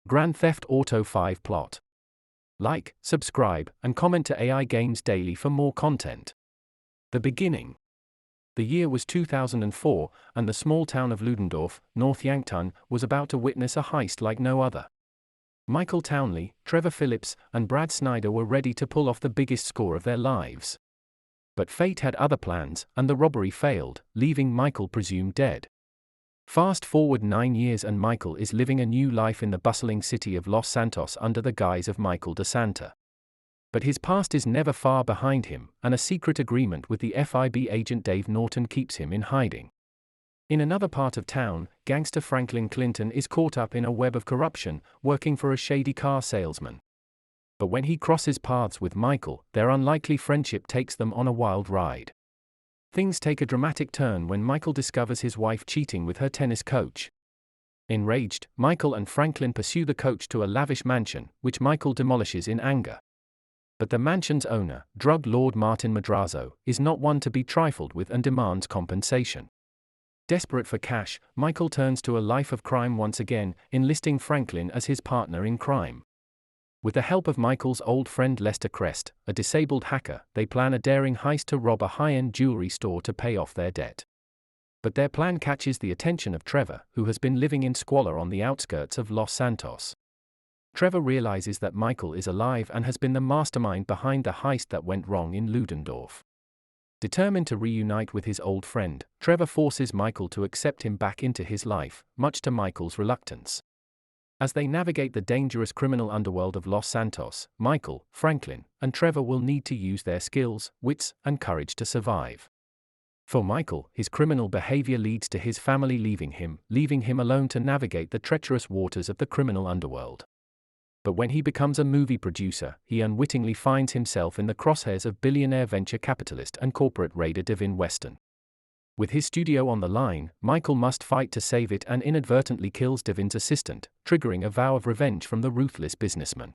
Grand Theft Auto 5 plot. Like, subscribe, and comment to AI Games Daily for more content. The beginning. The year was 2004, and the small town of Ludendorff, North Yankton, was about to witness a heist like no other. Michael Townley, Trevor Phillips, and Brad Snyder were ready to pull off the biggest score of their lives. But fate had other plans, and the robbery failed, leaving Michael presumed dead. Fast forward 9 years and Michael is living a new life in the bustling city of Los Santos under the guise of Michael DeSanta. But his past is never far behind him, and a secret agreement with the FIB agent Dave Norton keeps him in hiding. In another part of town, gangster Franklin Clinton is caught up in a web of corruption, working for a shady car salesman. But when he crosses paths with Michael, their unlikely friendship takes them on a wild ride. Things take a dramatic turn when Michael discovers his wife cheating with her tennis coach. Enraged, Michael and Franklin pursue the coach to a lavish mansion, which Michael demolishes in anger. But the mansion's owner, drug lord Martin Madrazo, is not one to be trifled with and demands compensation. Desperate for cash, Michael turns to a life of crime once again, enlisting Franklin as his partner in crime. With the help of Michael's old friend Lester Crest, a disabled hacker, they plan a daring heist to rob a high-end jewelry store to pay off their debt. But their plan catches the attention of Trevor, who has been living in squalor on the outskirts of Los Santos. Trevor realizes that Michael is alive and has been the mastermind behind the heist that went wrong in Ludendorff. Determined to reunite with his old friend, Trevor forces Michael to accept him back into his life, much to Michael's reluctance. As they navigate the dangerous criminal underworld of Los Santos, Michael, Franklin, and Trevor will need to use their skills, wits, and courage to survive. For Michael, his criminal behavior leads to his family leaving him alone to navigate the treacherous waters of the criminal underworld. But when he becomes a movie producer, he unwittingly finds himself in the crosshairs of billionaire venture capitalist and corporate raider Devin Weston. With his studio on the line, Michael must fight to save it and inadvertently kills Devin's assistant, triggering a vow of revenge from the ruthless businessman.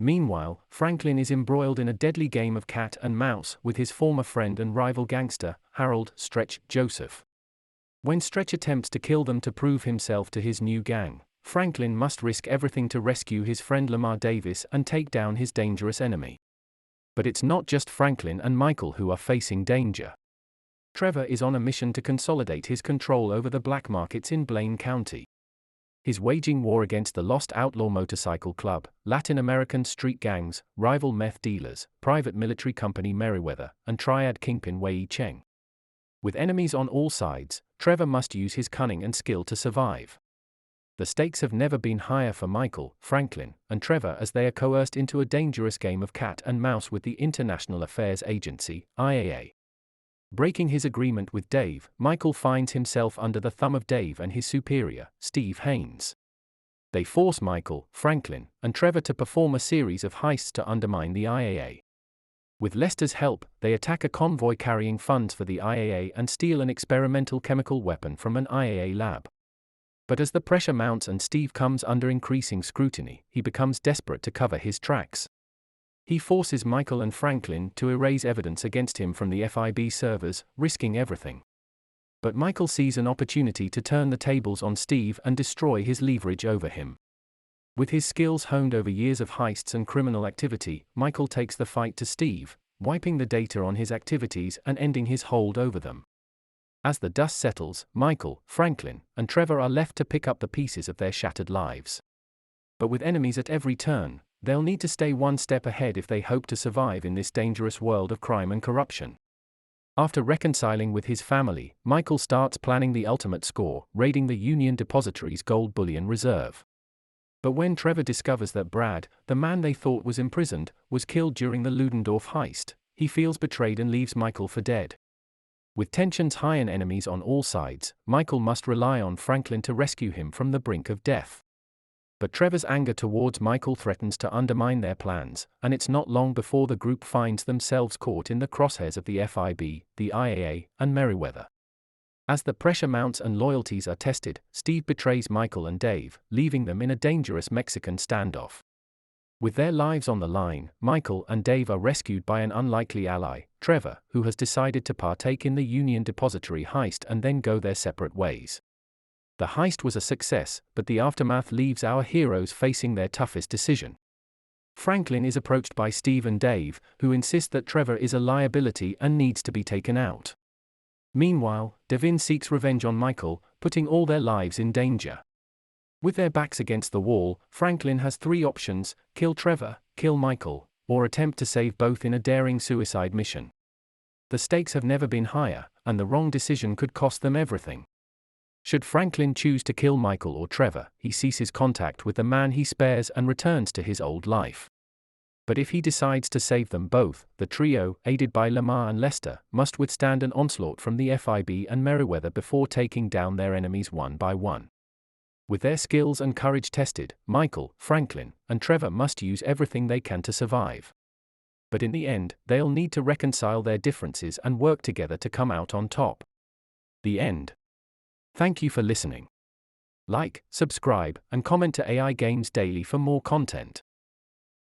Meanwhile, Franklin is embroiled in a deadly game of cat and mouse with his former friend and rival gangster, Harold "Stretch" Joseph. When Stretch attempts to kill them to prove himself to his new gang, Franklin must risk everything to rescue his friend Lamar Davis and take down his dangerous enemy. But it's not just Franklin and Michael who are facing danger. Trevor is on a mission to consolidate his control over the black markets in Blaine County. He's waging war against the Lost Outlaw Motorcycle Club, Latin American street gangs, rival meth dealers, private military company Merriweather, and triad kingpin Wei Cheng. With enemies on all sides, Trevor must use his cunning and skill to survive. The stakes have never been higher for Michael, Franklin, and Trevor as they are coerced into a dangerous game of cat and mouse with the International Affairs Agency, IAA. Breaking his agreement with Dave, Michael finds himself under the thumb of Dave and his superior, Steve Haynes. They force Michael, Franklin, and Trevor to perform a series of heists to undermine the IAA. With Lester's help, they attack a convoy carrying funds for the IAA and steal an experimental chemical weapon from an IAA lab. But as the pressure mounts and Steve comes under increasing scrutiny, he becomes desperate to cover his tracks. He forces Michael and Franklin to erase evidence against him from the FIB servers, risking everything. But Michael sees an opportunity to turn the tables on Steve and destroy his leverage over him. With his skills honed over years of heists and criminal activity, Michael takes the fight to Steve, wiping the data on his activities and ending his hold over them. As the dust settles, Michael, Franklin, and Trevor are left to pick up the pieces of their shattered lives. But with enemies at every turn, they'll need to stay one step ahead if they hope to survive in this dangerous world of crime and corruption. After reconciling with his family, Michael starts planning the ultimate score, raiding the Union Depository's gold bullion reserve. But when Trevor discovers that Brad, the man they thought was imprisoned, was killed during the Ludendorff heist, he feels betrayed and leaves Michael for dead. With tensions high and enemies on all sides, Michael must rely on Franklin to rescue him from the brink of death. But Trevor's anger towards Michael threatens to undermine their plans, and it's not long before the group finds themselves caught in the crosshairs of the FIB, the IAA, and Merriweather. As the pressure mounts and loyalties are tested, Steve betrays Michael and Dave, leaving them in a dangerous Mexican standoff. With their lives on the line, Michael and Dave are rescued by an unlikely ally, Trevor, who has decided to partake in the Union Depository heist and then go their separate ways. The heist was a success, but the aftermath leaves our heroes facing their toughest decision. Franklin is approached by Steve and Dave, who insist that Trevor is a liability and needs to be taken out. Meanwhile, Devin seeks revenge on Michael, putting all their lives in danger. With their backs against the wall, Franklin has three options: kill Trevor, kill Michael, or attempt to save both in a daring suicide mission. The stakes have never been higher, and the wrong decision could cost them everything. Should Franklin choose to kill Michael or Trevor, he ceases contact with the man he spares and returns to his old life. But if he decides to save them both, the trio, aided by Lamar and Lester, must withstand an onslaught from the FIB and Merryweather before taking down their enemies one by one. With their skills and courage tested, Michael, Franklin, and Trevor must use everything they can to survive. But in the end, they'll need to reconcile their differences and work together to come out on top. The end. Thank you for listening. Like, subscribe, and comment to AI Games Daily for more content.